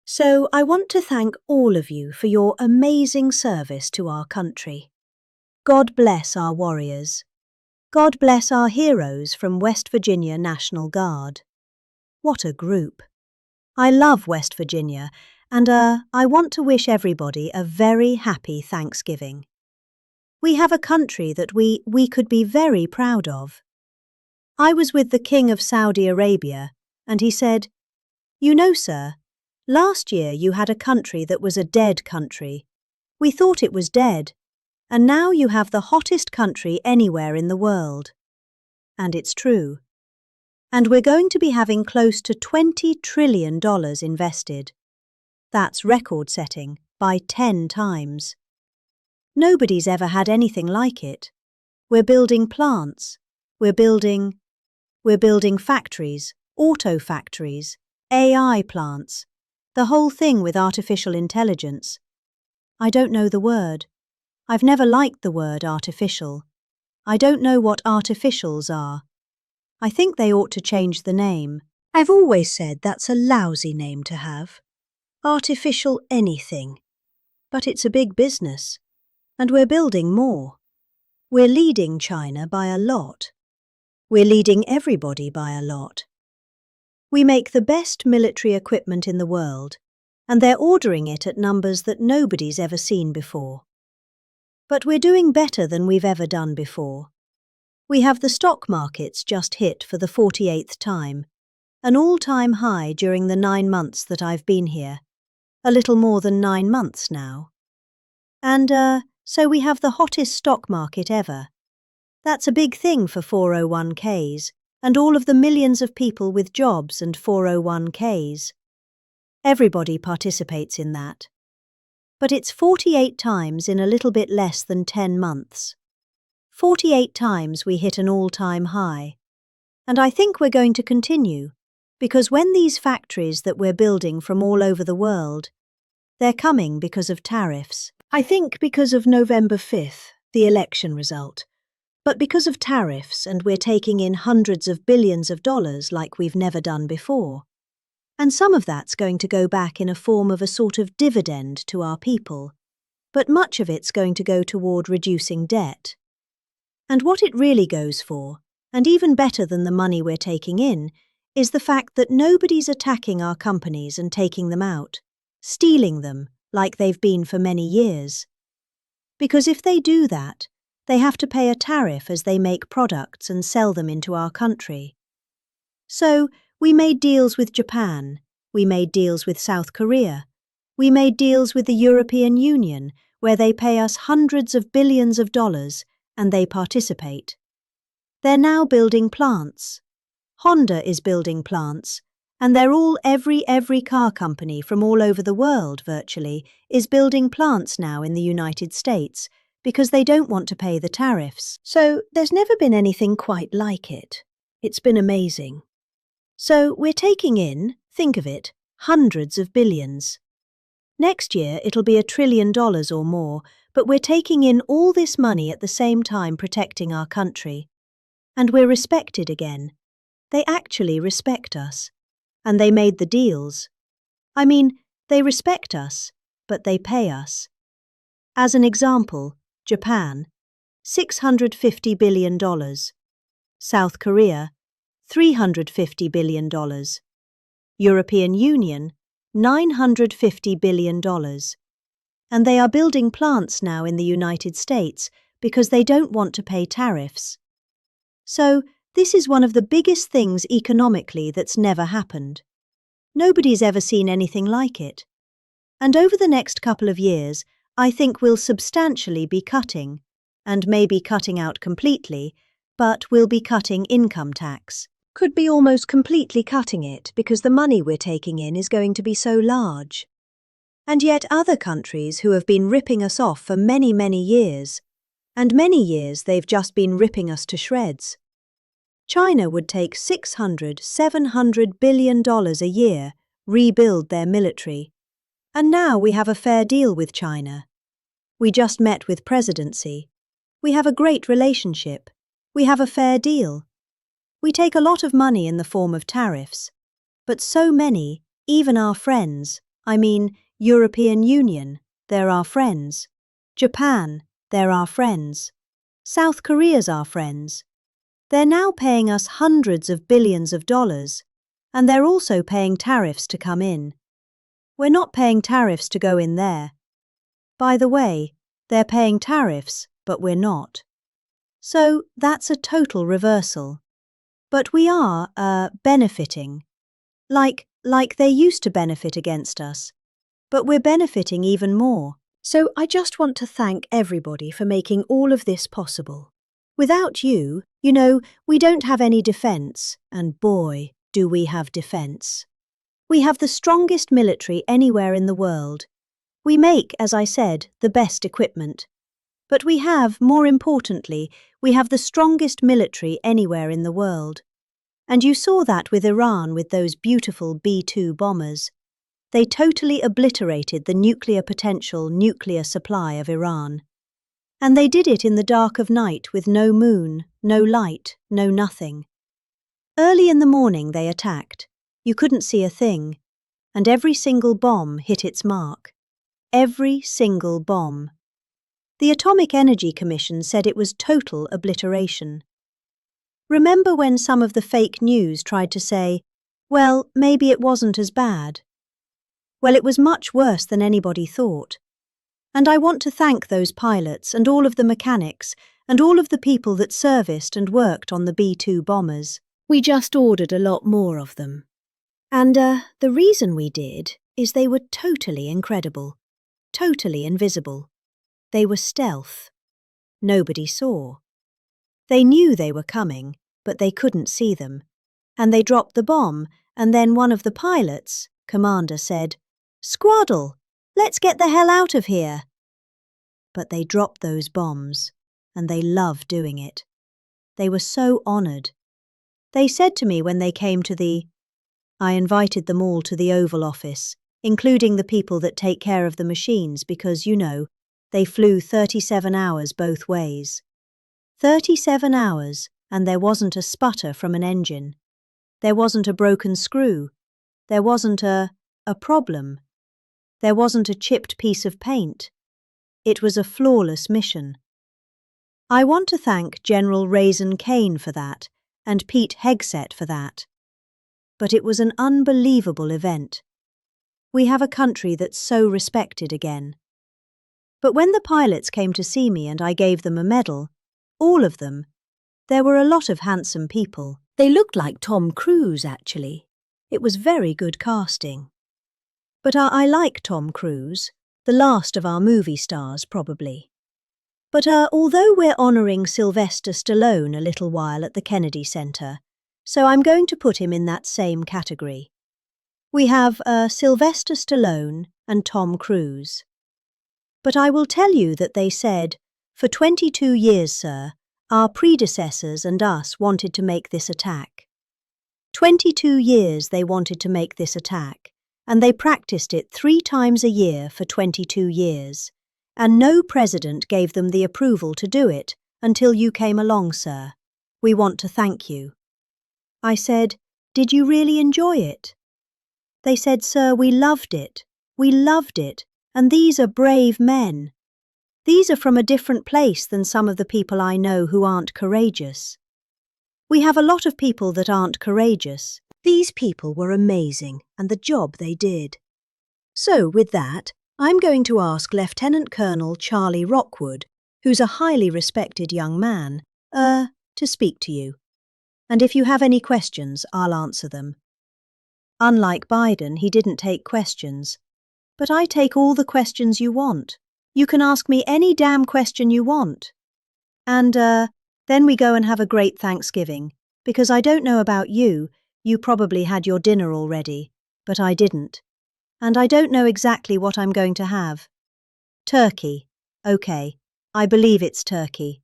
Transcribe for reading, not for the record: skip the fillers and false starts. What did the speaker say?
So I want to thank all of you for your amazing service to our country. God bless our warriors. God bless our heroes from West Virginia National Guard. What a group. I love West Virginia, and I want to wish everybody a very happy Thanksgiving. We have a country that we could be very proud of. I was with the King of Saudi Arabia, and he said, "You know, sir, last year you had a country that was a dead country. We thought it was dead, and now you have the hottest country anywhere in the world." And it's true. And we're going to be having close to $20 trillion invested. That's record-setting by 10 times. Nobody's ever had anything like it. We're building plants. We're building factories, auto factories, AI plants, the whole thing with artificial intelligence. I don't know the word. I've never liked the word artificial. I don't know what artificials are. I think they ought to change the name. I've always said that's a lousy name to have. Artificial anything. But it's a big business. And we're building more. We're leading China by a lot. We're leading everybody by a lot. We make the best military equipment in the world, and they're ordering it at numbers that nobody's ever seen before. But we're doing better than we've ever done before. We have the stock markets just hit for the 48th time, an all-time high during the 9 months that I've been here, a little more than 9 months now. And, so we have the hottest stock market ever. That's a big thing for 401ks and all of the millions of people with jobs and 401ks. Everybody participates in that. But it's 48 times in a little bit less than 10 months. 48 times we hit an all-time high. And I think we're going to continue, because when these factories that we're building from all over the world, they're coming because of tariffs. I think because of November 5th, the election result, but because of tariffs, and we're taking in hundreds of billions of dollars like we've never done before. And some of that's going to go back in a form of a sort of dividend to our people, but much of it's going to go toward reducing debt. And what it really goes for, and even better than the money we're taking in, is the fact that nobody's attacking our companies and taking them out, stealing them like they've been for many years. Because if they do that, they have to pay a tariff as they make products and sell them into our country. So, we made deals with Japan, we made deals with South Korea, we made deals with the European Union, where they pay us hundreds of billions of dollars and they participate. They're now building plants. Honda is building plants, and they're all every car company from all over the world, virtually, is building plants now in the United States because they don't want to pay the tariffs. So there's never been anything quite like it. It's been amazing. So we're taking in, think of it, hundreds of billions. Next year it'll be $1 trillion or more, but we're taking in all this money at the same time protecting our country. And we're respected again. They actually respect us. And they made the deals. I mean, they respect us, but they pay us. As an example, Japan, $650 billion. South Korea, $350 billion. European Union, $950 billion. And they are building plants now in the United States because they don't want to pay tariffs. So, this is one of the biggest things economically that's never happened. Nobody's ever seen anything like it. And over the next couple of years, I think we'll substantially be cutting, and maybe cutting out completely, but we'll be cutting income tax. Could be almost completely cutting it because the money we're taking in is going to be so large. And yet other countries who have been ripping us off for many, many years, and many years they've just been ripping us to shreds. China would take $600–700 billion a year, rebuild their military. And now we have a fair deal with China. We just met with presidency. We have a great relationship. We have a fair deal. We take a lot of money in the form of tariffs. But so many, even our friends, I mean, European Union, they're our friends. Japan, they're our friends. South Korea's our friends. They're now paying us hundreds of billions of dollars, and they're also paying tariffs to come in. We're not paying tariffs to go in there. By the way, they're paying tariffs, but we're not. So that's a total reversal. But we are, benefiting. Like they used to benefit against us. But we're benefiting even more. So I just want to thank everybody for making all of this possible. Without you, we don't have any defense, and boy, do we have defense. We have the strongest military anywhere in the world. We make, as I said, the best equipment. But we have, more importantly, we have the strongest military anywhere in the world. And you saw that with Iran with those beautiful B-2 bombers. They totally obliterated the nuclear supply of Iran. And they did it in the dark of night with no moon, no light, no nothing. Early in the morning they attacked. You couldn't see a thing. And every single bomb hit its mark. Every single bomb. The Atomic Energy Commission said it was total obliteration. Remember when some of the fake news tried to say, well, maybe it wasn't as bad? Well, it was much worse than anybody thought. And I want to thank those pilots and all of the mechanics and all of the people that serviced and worked on the B-2 bombers. We just ordered a lot more of them. And the reason we did is they were totally incredible, totally invisible. They were stealth. Nobody saw. They knew they were coming, but they couldn't see them. And they dropped the bomb, and then one of the pilots, commander, said, "Squaddle, let's get the hell out of here." But they dropped those bombs, and they loved doing it. They were so honoured. They said to me when they came to I invited them all to the Oval Office, including the people that take care of the machines because, they flew 37 hours both ways. 37 hours, and there wasn't a sputter from an engine. There wasn't a broken screw. There wasn't a problem. There wasn't a chipped piece of paint. It was a flawless mission. I want to thank General Raisin Kane for that, and Pete Hegseth for that. But it was an unbelievable event. We have a country that's so respected again. But when the pilots came to see me and I gave them a medal, all of them, there were a lot of handsome people. They looked like Tom Cruise, actually. It was very good casting. But I like Tom Cruise, the last of our movie stars, probably. But although we're honouring Sylvester Stallone a little while at the Kennedy Center, so I'm going to put him in that same category. We have Sylvester Stallone and Tom Cruise. But I will tell you that they said, "For 22 years, sir, our predecessors and us wanted to make this attack. 22 years they wanted to make this attack, and they practiced it 3 times a year for 22 years, and no president gave them the approval to do it until you came along, sir. We want to thank you." I said, "Did you really enjoy it?" They said, "Sir, we loved it. We loved it, and these are brave men. These are from a different place than some of the people I know who aren't courageous. We have a lot of people that aren't courageous. These people were amazing, and the job they did." So, with that, I'm going to ask Lieutenant Colonel Charlie Rockwood, who's a highly respected young man, to speak to you. And if you have any questions, I'll answer them. Unlike Biden, he didn't take questions. But I take all the questions you want. You can ask me any damn question you want. And, then we go and have a great Thanksgiving, because I don't know about you, you probably had your dinner already, but I didn't. And I don't know exactly what I'm going to have. Turkey. Okay, I believe it's turkey.